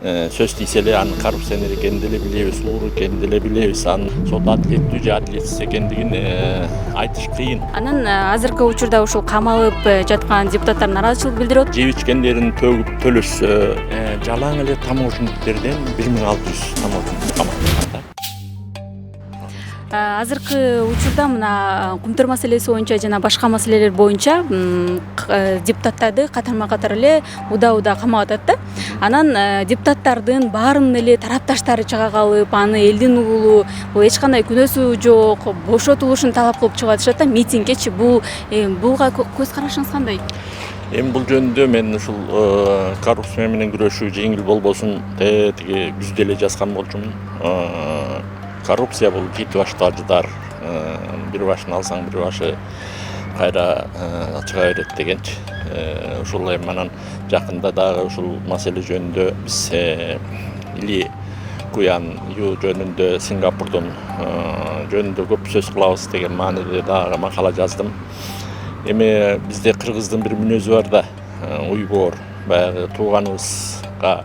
Söz deyсе эле анын коррупционер экенин деле билебиз, уур экенин деле билебиз. Анын сот адилеттүү же адилетсиз экендигин айтыш кыйын. Анан азыркы учурда ушул камалып жаткан депутаттар нааразычылык билдирип атат. Жеп ичкендерин төгүп төлөшсө, жалаң эле таможенниктерден 1600 таможенник камалган. Азыркы учурда мына кумтөр маселеси боюнча жана башка маселелер боюнча депутаттарды катарма-катар эле уда камап атат да. Анан депутаттардын баарынын эле тарапташтары чыга калып, аны элдин уулу, эч кандай күнөөсү жок, бошотулушун талап кылып чыгып атышат да митингечи. Буга көз карашыңыз кандай? Эми бул жөнүндө мен ушул коррупция менен күрөшүү жеңил болбосун тиги күздө эле жазган болчумун. Коррупция бул жети башты ажыдар. Бир башын алсаң, бир башы кайра чыга берет дегенчи. Ушул эми анан жакында дагы ушул маселе жөнүндө биз Ли Куян Ю жөнүндө Сингапурдун жөнүндө көп сөз кылабыз деген мааниде дагы макала жаздым. Эми бизде кыргыздын бир мүнөзү бар да, уйгор, баягы тууганыбызга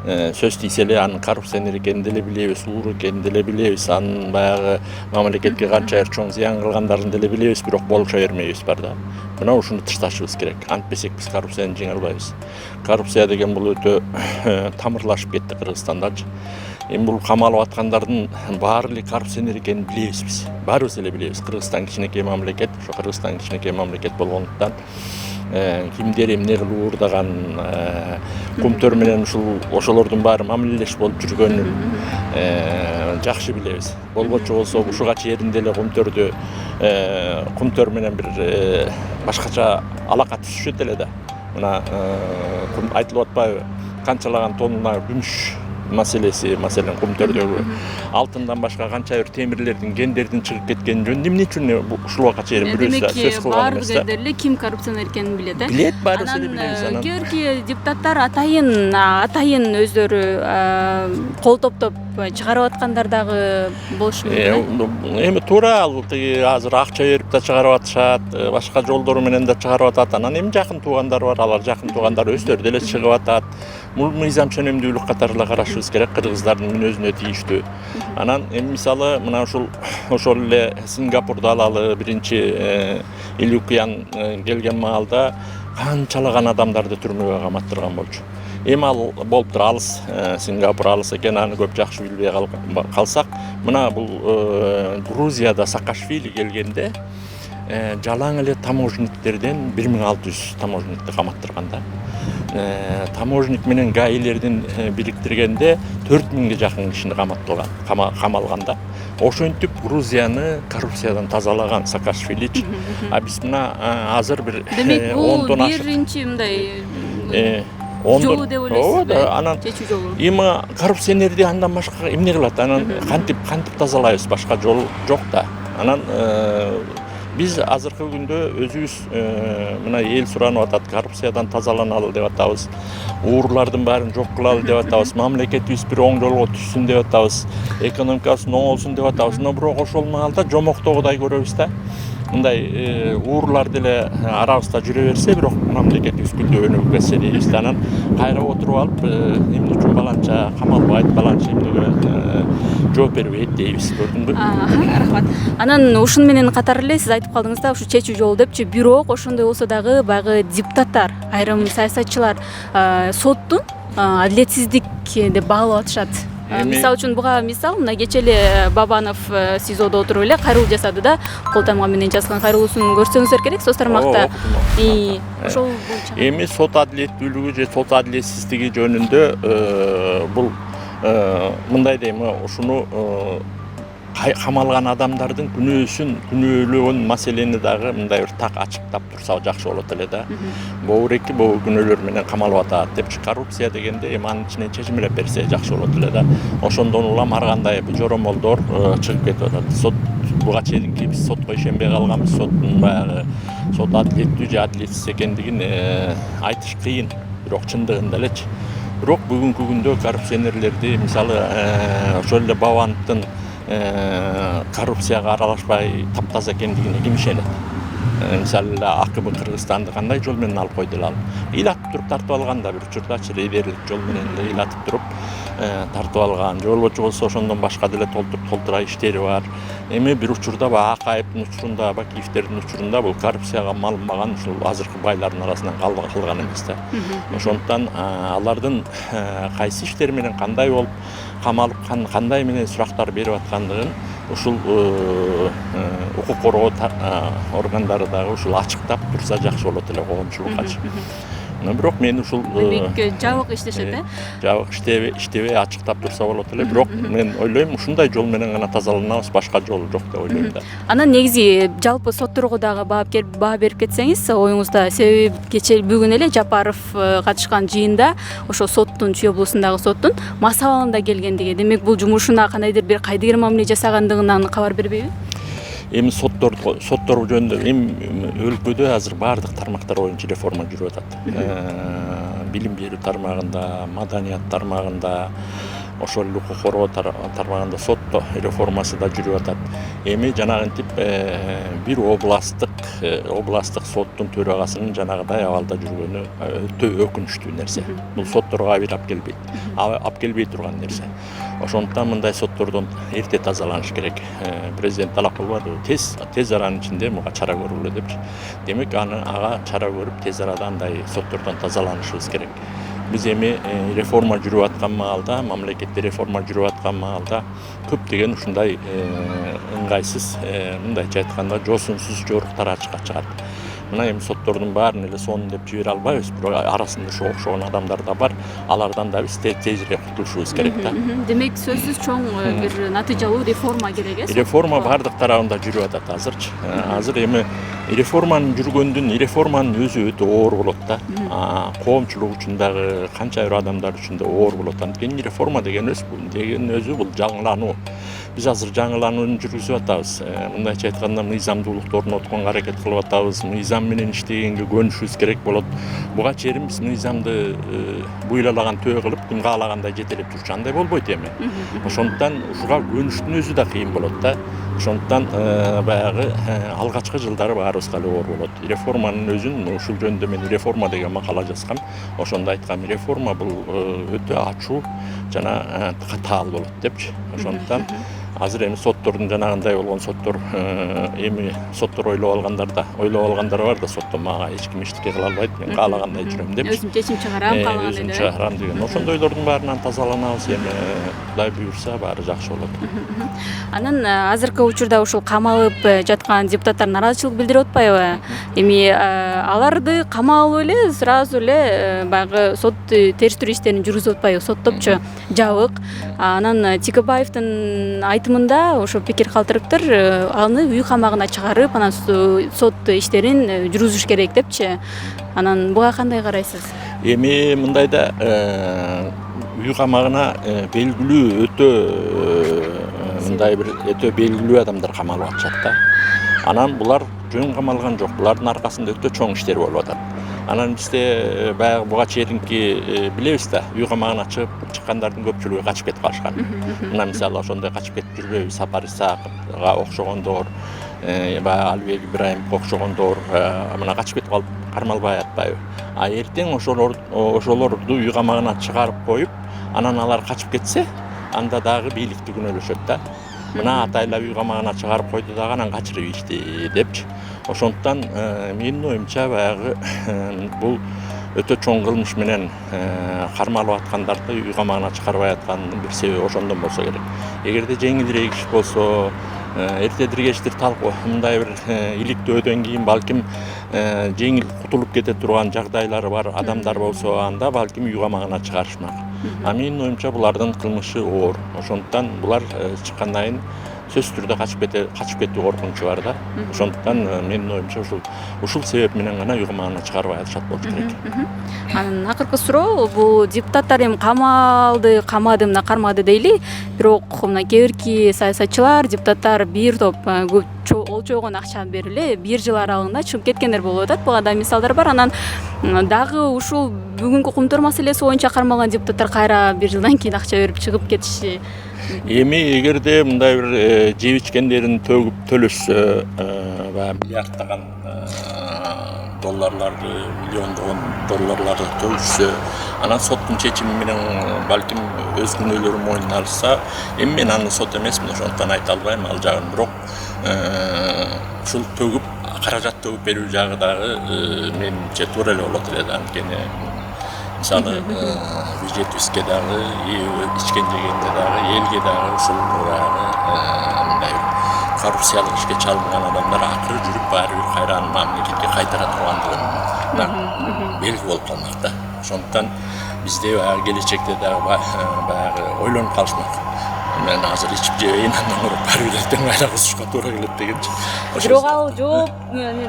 сөз дейсе эле анын коррупционер экенин деле билебиз, уур экенин деле билебиз, анын баягы мамлекетке канча чоң зыян кылгандарын деле билебиз, бирок болуша бермейбиз бар да. Мына ушуну тышташыбыз керек. Антпесек биз коррупцияны жеңе албайбыз. Коррупция деген бул өтө тамырлашып кетти Кыргызстандачы. Эми бул камалып аткандардын баары эле коррупционер экенин билебиз биз. Баарыбыз эле билебиз. Кыргызстан кичинекей мамлекет, ошо Кыргызстан кичинекей мамлекет болгондуктан кимдер эмне кылып уурдаган, кумтөр менен ошолордун баары мамилелеш болуп жүргөнүн жакшы билебиз. Болбочу болсо ушуга чейин эле кумтөр менен бир башкача алака түзүшөт эле да. Мына айтылып атпайбы? Канчалаган тонна күмүш маселеси, маселен кумтөрдөгү алтындан башка канча бир темирлердин, гендердин чыгып кеткени жөнүндө эмне үчүн ушулга чейин бирөөсү сөз кылган эмес да. Баардык элдер эле ким коррупционер экенин билет, Билет, баарыбыз эле билебиз анан. Кээ депутаттар атайын өздөрү кол топтоп чыгарып аткандар дагы болушу мүмкүн. Эми туура, ал азыр акча берип да чыгарып атышат, башка жолдору менен да чыгарып атат. Анан эми жакын туугандар бар, алар жакын туугандар өздөрү деле чыгып атат. Бул мыйзам ченемдүүлүк катары эле карашыбыз керек, кыргыздардын мүнөзүнө тийиштүү. Анан эми мисалы мына ошол эле Сингапурду алалы, биринчи Ли Куян келген маалда канчалаган адамдарды түрмөгө каматтырган болчу. Эми ал болуптур, алыс, Сингапур алыс экен, аны көп жакшы билбей калсак, мына бул Грузияда Саакашвили келгенде жалаң эле таможенниктерден 1600 таможенникти каматтырган да. Таможенник менен гаилердин бириктиргенде 4000ге жакын кишини камалган да. Ошентип Грузияны коррупциядан тазалаган Саакашвиличи. А биз мына азыр бир 10 тонна биринчи мындай жолу деп ойлойсузбу? Анан эми коррупционерди андан башка эмне кылат? Анан кантип тазалайбыз? Башка жол жок да. Анан биз азыркы күндө өзүбүз мына эл суранып атат, коррупциядан тазаланалы деп атабыз. Уурлардын баарын жок кылалы деп атабыз. Мамлекетибиз бир оң жолго түшсүн деп атабыз. Экономикасы оңолсун деп атабыз. Но бирок ошол маалда жомоктогудай көрөбүз да. Мындай уурлар деле арабызда жүрө берсе, бирок мамлекетибиз күндөөнүп кетсе дейбиз да. Анан кайра отуруп алып, эмне үчүн баланча камалбайт, баланча эмнеге жооп бербейт дейбиз. Көрдүңбү? Рахмат. Анан ушуну менен катар эле сиз айтып калдыңыз да, ушу чечүү жолу депчи. Бирок ошондой болсо дагы баягы депутаттар, айрым саясатчылар соттун адилетсиздик деп баалап атышат. Мисалы үчүн буга мисал мына кечээ эле Бабанов СИЗОдо отуруп эле кайрылуу жасады да. Кол тамга менен жазган кайрылуусун көрсөңүздөр керек соц тармакта. Ошол боюнча эми сот адилеттүүлүгү же сот адилетсиздиги жөнүндө бул мындай дейм, ушуну камалган адамдардын күнөөлөгөн маселени дагы мындай бир так ачыктап турса жакшы болот эле да. Могу күнөөлөр менен камалып атат депчи. Коррупция дегенде эми анын ичинен чечимелеп берсе жакшы болот эле да. Ошондон улам ар кандай жоромолдор чыгып кетип атат. Сот буга чейинки биз сотко ишенбей калганбыз. Соттун баягы сот адилеттүү же адилетсиз экендигин айтыш кыйын, бирок чындыгында элечи. Бирок бүгүнкү күндө коррупционерлерди мисалы ошол эле Бабановдун коррупцияга аралашпай таптаза экендигине ким ишенет? мисалы АКБ Кыргызстанды кандай жол менен алып койду ал ыйлатып туруп тартып алган да, бир учурдачы рейдерлик жол менен эле ыйлатып туруп тартып алган. Жол болчу болсо ошондон башка деле толтура иштери бар. Эми бир учурда Акаевдин учурунда, Бакиевдердин учурунда бул коррупцияга малынбаган ушул азыркы байлардын арасынан калган эмес да. Ошондуктан алардын кайсы иштери менен кандай болуп камалып, кандай менен сурактар берип аткандыгын ушул укук коргоо органдары дагы ушул ачыктап турса жакшы болот эле коомчулуккачы. Бирок мен ушул жабык иштешет, жабык иштебей ачыктап турса болот эле. Бирок мен ойлойм ушундай жол менен гана тазаланабыз, башка жол жок деп ойлойм да. Анан негизи жалпы сотторго дагы баа берип кетсеңиз, оюңузда себеби кечээ бүгүн эле Жапаров катышкан жыйында ошо соттун, Чүй облусундагы соттун масалында келгендиги, демек бул жумушуна кандайдыр бир кайдыгер мамиле жасагандыгынан кабар бербейби? Эми соттор жөнүндө өлкөдө азыр баардык тармактар боюнча реформа жүрүп атат. Билим берүү тармагында, маданият тармагында, ошол эле укук коргоо тармагында сот реформасы да жүрүп атат. Эми жанагынтип бир областтык соттун төрагасынын жанагыдай абалда жүргөнү өтө өкүнүчтүү нерсе. Бул сотторго алып келбей турган нерсе. Ошондуктан мындай соттордон эрте тазаланыш керек. Президент талап кылбадыбы? Тез аранын ичинде муга чара көрүлгүлө депчи. Демек ага чара көрүп тез арада андай соттордон тазаланышыбыз керек. Биз эми реформа жүрүп аткан маалда, мамлекетте реформа жүрүп аткан маалда көптөгөн ушундай ыңгайсыз, мындайча айтканда жосунсуз жоруктар ачыкка чыгат. Мына эми соттордун баарын эле сонун деп жибере албайбыз, бирок арасында ошого окшогон адамдар да бар. Алардан да биз тезирээк кутулушубуз керек да. Демек сөзсүз чоң бир натыйжалуу реформа керек, Реформа бардык тарабында жүрүп атат азырчы. Азыр эми реформанын реформанын өзү өтө оор болот да. Коомчулук үчүн дагы, канча бир адамдар үчүн да оор болот. Анткени реформа деген өзү бул жаңылануу. Биз азыр жаңыланууну жүргүзүп атабыз. Мындайча айтканда мыйзамдуулукту орнотконго аракет кылып атабыз. Мыйзам менен иштегенге көнүшүбүз керек болот. Буга чейин биз мыйзамды буйлаган төө кылып, ким каалагандай жетелеп жүрчү, андай болбойт эми. Ошондуктан ушуга көнүштүн өзү да кыйын болот да. Ошондуктан баягы алгачкы жылдары баарыбызга эле оор болот. Реформанын өзүн ушул жөнүндө мен реформа деген макала жазгам. Ошондо айткам, реформа бул өтө ачуу жана катаал болот депчи. Ошондуктан азыр эми соттордун жанагындай болгон соттор эми соттор ойлоп алгандар бар да, сотто мага эч ким эчтеке кыла албайт, мен каалагандай жүрөм деп. Өзүм чечим чыгарам, каалагандай. Өзүм чыгарам деген. Ошондойлордун баарынан тазаланабыз эми. Кудай буйрса баары жакшы болот. Анан азыркы учурда ушул камалып жаткан депутаттар нааразычылык билдирип атпайбы? Эми аларды камалып эле сразу эле баягы сот териштирүү иштерин жүргүзүп атпайбы? Соттопчу жабык. Анан Тикебаевдин айтымында ошо пикир калтырыптыр, аны үй камагына чыгарып, анан сот иштерин жүргүзүш керек депчи. Анан буга кандай карайсыз? Эми мындай да үй камагына белгилүү өтө белгилүү адамдар камалып атышат да. Анан булар жөн камалган жок. Булардын аркасында өтө чоң иштер болуп атат. Анан бизде баягы буга чейинки билебиз да, үй камагына чыккандардын көпчүлүгү качып кетип калышкан. Мына мисалы ошондой качып кетип жүрбөйбү? Сапар Исаковго окшогондор, баягы Алибек Ибраимовго окшогондор мына качып кетип калып кармалбай атпайбы? А эртең ошолорду үй камагына чыгарып коюп, анан алар качып кетсе, анда дагы бийликти күнөөлөшөт да. Мына атайлап үй камагына чыгарып койду дагы анан качырып ичти депчи. Ошондуктан менин оюмча баягы бул өтө чоң кылмыш менен кармалып аткандарды үй камагына чыгарбай аткандын бир себеби ошондон болсо керек. Эгерде жеңилирээк иш болсо, эртедир кечтир мындай бир иликтөөдөн кийин балким жеңил кутулуп кете турган жагдайлары бар адамдар болсо, анда балким үй камагына чыгарышмак. А менин оюмча булардын кылмышы оор. Ошондуктан булар чыккандан кийин сөзсүз түрдө качып кетүү коркунучу бар да. Ошондуктан менин оюмча ушул себеп менен гана үй камагына чыгарбай атышат болчу керек. Анан акыркы суроо, бул депутаттар эми камады, мына кармады дейли, бирок мына кээ бирки саясатчылар, депутаттар бир топ олчогон акча берип эле 1 жыл аралыгында чыгып кеткендер болуп атат. Буга да мисалдар бар. Анан дагы ушул бүгүнкү кумтөр маселеси боюнча кармалган депутаттар кайра 1 жылдан кийин акча берип чыгып кетиши. Эми эгерде мындай бир жеп ичкендерин төгүп төлөшсө, баягы миллиардтаган долларларды, миллиондогон долларларды төлөшсө, анан соттун чечими менен балким өз күнөөлөрү мойнуна алса, эми мен аны сот эмесмин, ошондуктан айта албайм ал жагын. Бирок ушул төгүп, каражат төгүп берүү жагы дагы менимче туура эле болот эле да. Анткени мисалы бюджетибизге дагы, ичкен жегенде дагы, элге дагы ушул мындай коррупциялык ишке чалынган адамдар акыры жүрүп баары бир кайра мамлекетке кайтара тургандыгын белги болуп калмак да. Ошондуктан бизде келечекте дагы баягы ойлонуп калышмак. Мен азыр ичип жебейин, андан көрө баары бир тең кайра кусушка туура келет дегенчи. Бирок ал жооп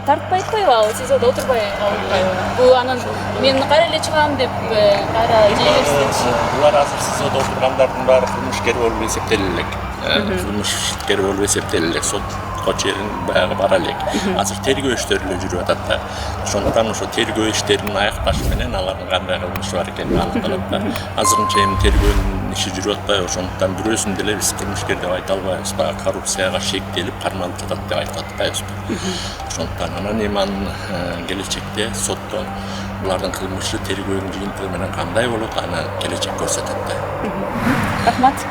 тартпайт койбу, ал СИЗОдо отурбай калбайбы? Бул анан мен кайра эле чыгам деп кайра жей берсечи. Булар азыр СИЗОдо отургандардын баары кылмышкер болуп эсептеле элек. Кылмышкер болуп эсептеле элек. Сотко чейин баягы бара элек. Азыр тергөө иштери эле жүрүп атат да. Ошондуктан ошо тергөө иштерин аякташы менен алардын кандай кылмышы бар экени аныкталат да. Азырынча эми тергөөнүн иши жүрүп атпайбы, ошондуктан бирөөсүн деле биз кылмышкер деп айта албайбыз. Баягы коррупцияга шектелип кармалып жатат деп айта атпайбызбы. Ошондуктан анан эми анын келечекте сотто булардын кылмышы тергөөнүн жыйынтыгы менен кандай болот, аны келечек көрсөтөт да. Рахмат.